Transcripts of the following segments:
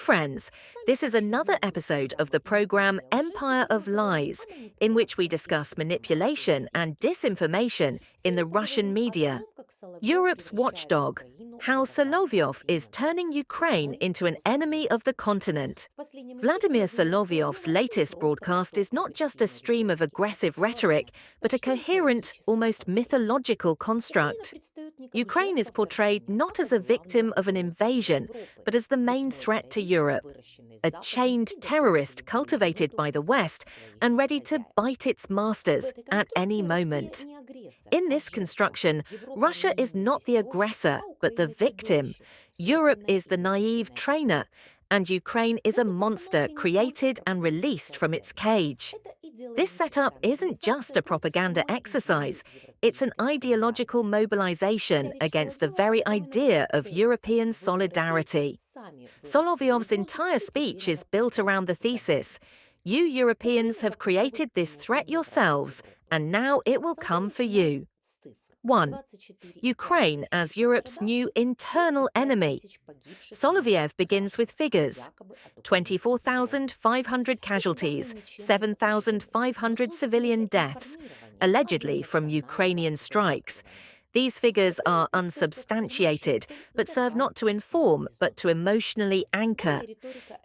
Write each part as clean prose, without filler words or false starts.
friends. This is another episode of the program Empire of Lies, in which we discuss manipulation and disinformation in the Russian media. Europe's Watchdog, how Solovyov is turning Ukraine into an enemy of the continent. Vladimir Solovyov's latest broadcast is not just a stream of aggressive rhetoric, but a coherent, almost mythological construct. Ukraine is portrayed not as a victim of an invasion, but as the main threat to Europe, a chained terrorist cultivated by the West and ready to bite its masters at any moment. In this construction, Russia is not the aggressor, but the victim. Europe is the naive trainer, and Ukraine is a monster created and released from its cage. This setup isn't just a propaganda exercise, it's an ideological mobilization against the very idea of European solidarity. Solovyov's entire speech is built around the thesis: you Europeans have created this threat yourselves, and now it will come for you. 1. Ukraine as Europe's new internal enemy. Solovyev begins with figures: 24,500 casualties, 7,500 civilian deaths, allegedly from Ukrainian strikes. These figures are unsubstantiated, but serve not to inform, but to emotionally anchor.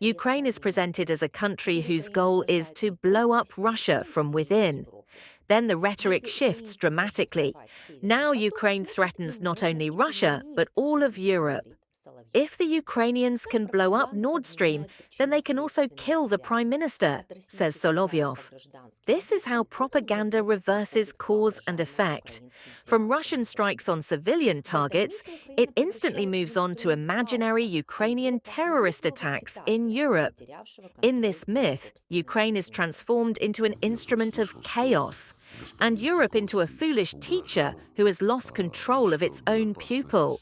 Ukraine is presented as a country whose goal is to blow up Russia from within. Then the rhetoric shifts dramatically. Now Ukraine threatens not only Russia, but all of Europe. If the Ukrainians can blow up Nord Stream, then they can also kill the Prime Minister, says Solovyov. This is how propaganda reverses cause and effect. From Russian strikes on civilian targets, it instantly moves on to imaginary Ukrainian terrorist attacks in Europe. In this myth, Ukraine is transformed into an instrument of chaos, and Europe into a foolish teacher who has lost control of its own pupil.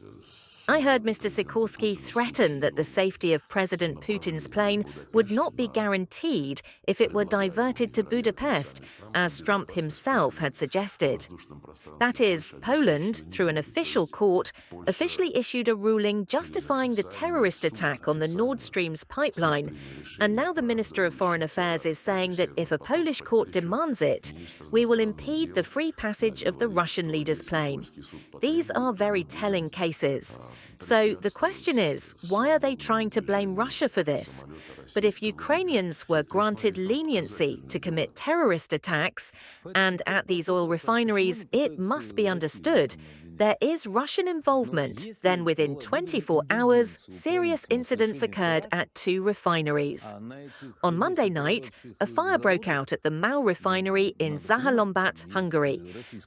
I heard Mr. Sikorsky threaten that the safety of President Putin's plane would not be guaranteed if it were diverted to Budapest, as Trump himself had suggested. That is, Poland, through an official court, officially issued a ruling justifying the terrorist attack on the Nord Stream's pipeline, and now the Minister of Foreign Affairs is saying that if a Polish court demands it, we will impede the free passage of the Russian leader's plane. These are very telling cases. So the question is, why are they trying to blame Russia for this? But if Ukrainians were granted leniency to commit terrorist attacks, and at these oil refineries, it must be understood, there is Russian involvement, then within 24 hours, serious incidents occurred at 2 refineries. On Monday night, a fire broke out at the Mau refinery in Zahalombat, Hungary,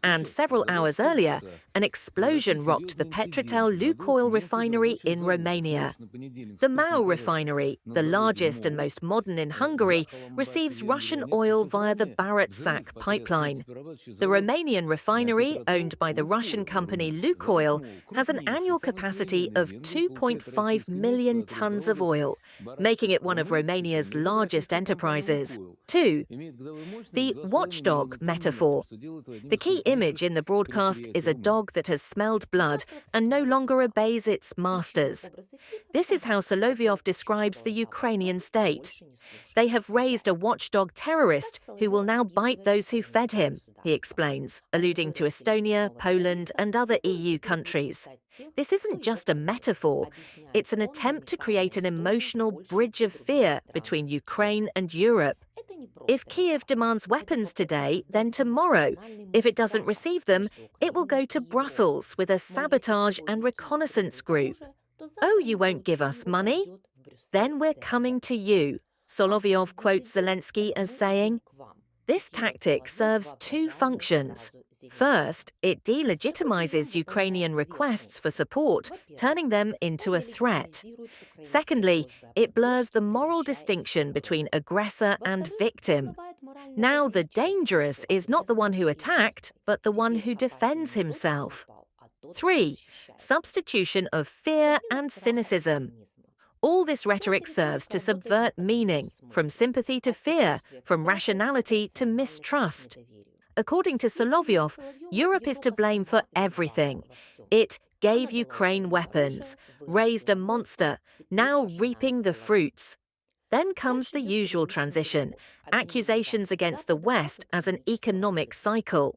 and several hours earlier, an explosion rocked the Petrotel Lukoil refinery in Romania. The Mau refinery, the largest and most modern in Hungary, receives Russian oil via the Baratsak pipeline. The Romanian refinery, owned by the Russian company Lukoil, has an annual capacity of 2.5 million tons of oil, making it one of Romania's largest enterprises. 2. The watchdog metaphor. The key image in the broadcast is a dog that has smelled blood and no longer obeys its masters. This is how Solovyov describes the Ukrainian state. They have raised a watchdog terrorist who will now bite those who fed him, he explains, alluding to Estonia, Poland, and other EU countries. This isn't just a metaphor, it's an attempt to create an emotional bridge of fear between Ukraine and Europe. If Kiev demands weapons today, then tomorrow, if it doesn't receive them, it will go to Brussels with a sabotage and reconnaissance group. Oh, you won't give us money? Then we're coming to you. Solovyov quotes Zelensky as saying, "This tactic serves 2 functions. First, it delegitimizes Ukrainian requests for support, turning them into a threat. Secondly, it blurs the moral distinction between aggressor and victim. Now the dangerous is not the one who attacked, but the one who defends himself." 3. Substitution of fear and cynicism. All this rhetoric serves to subvert meaning, from sympathy to fear, from rationality to mistrust. According to Solovyov, Europe is to blame for everything. It gave Ukraine weapons, raised a monster, now reaping the fruits. Then comes the usual transition, accusations against the West as an economic cycle.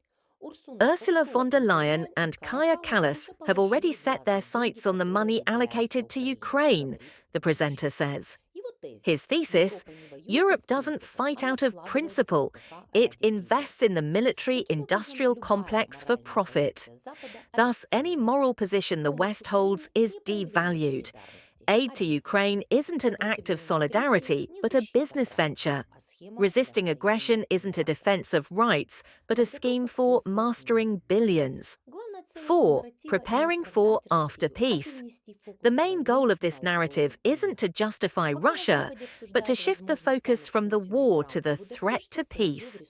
Ursula von der Leyen and Kaja Kallas have already set their sights on the money allocated to Ukraine, the presenter says. His thesis: Europe doesn't fight out of principle, it invests in the military-industrial complex for profit. Thus, any moral position the West holds is devalued. Aid to Ukraine isn't an act of solidarity, but a business venture. Resisting aggression isn't a defense of rights, but a scheme for mastering billions. 4. Preparing for after peace. The main goal of this narrative isn't to justify Russia, but to shift the focus from the war to the threat to peace.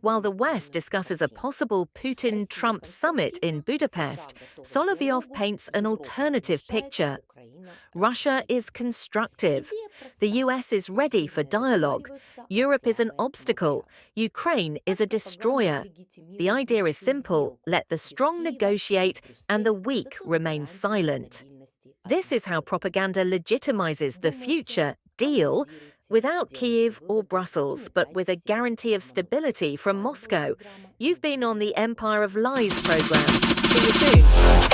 While the West discusses a possible Putin-Trump summit in Budapest, Solovyov paints an alternative picture. Russia is constructive. The US is ready for dialogue. Europe is an obstacle. Ukraine is a destroyer. The idea is simple: let the strong negotiate and the weak remain silent. This is how propaganda legitimizes the future deal without Kyiv or Brussels, but with a guarantee of stability from Moscow. You've been on the Empire of Lies program. See you soon.